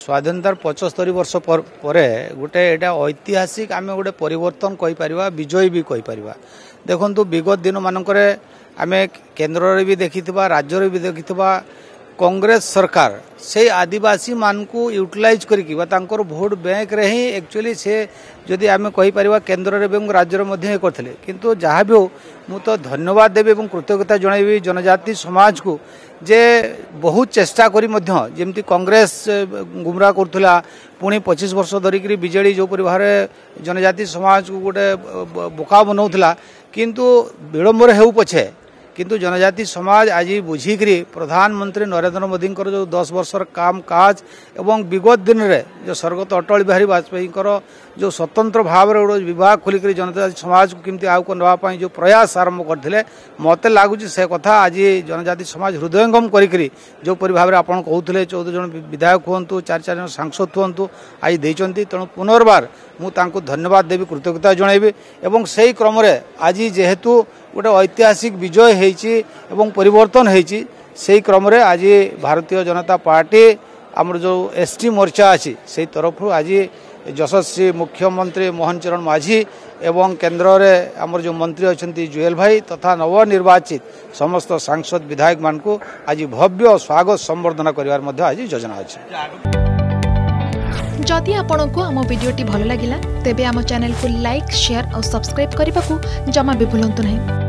स्वाधीनतार 75 वर्ष पर गोटे एटा ऐतिहासिक आम गोटे परिवर्तन कहीपर विजय भी कहीपर। देखु विगत दिन मानक आम केन्द्र भी देखी राज्य भी देखी कांग्रेस सरकार से आदिवासी मान को यूटिलाइज करके भोट बैंक रे ही एक्चुअली से जदि आम कहीपर केन्द्र एवं राज्य मध्य करते किंतु जहाँ भी हो मु तो धन्यवाद देवी और कृतज्ञता जनइबी जनजाति समाज को जे बहुत चेष्टा करी मध्य जेमती कांग्रेस गुमराह करुला पुणी 25 वर्ष धरिक बीजेडी जो भाव जनजाति समाज को गोटे बोका बनाऊला किंतु विलंबर हो पछे किंतु जनजाति समाज आज बुझिकी प्रधानमंत्री नरेंद्र मोदी जो 10 वर्षर काम काज एवं विगत दिन में जो स्वर्गत अटल बिहारी वाजपेयी जो स्वतंत्र भाव में विभाग खोलिक जनजाति समाज को किमती आगे नापी जो प्रयास आरंभ करते मत लगुच से कथा आज जनजाति समाज हृदयंगम करी जो भाव में आपड़ कहते 14 जन विधायक हूँ 4 जन सांसद हूँ आज देते तेणु पुनर्बार मुझे धन्यवाद देवी कृतज्ञता जनइबी और से क्रम आज जेहेतु गोटे ऐतिहासिक विजय होती परिवर्तन होती से क्रम आज भारतीय जनता पार्टी आमर जो एसटी मोर्चा अच्छी से तरफ आज यशस्वी मुख्यमंत्री मोहन चरण माझी एवं केन्द्र में आमर जो मंत्री अच्छा जुएल भाई तथा नवनिर्वाचित समस्त सांसद विधायक मान को आज भव्य स्वागत संबर्धना कर आज योजना अच्छी। जदि आपंक आम भिडी भल लगा तेब आम चैनल को लाइक शेयर और सब्सक्राइब करने को जमा भी भूलु नहीं।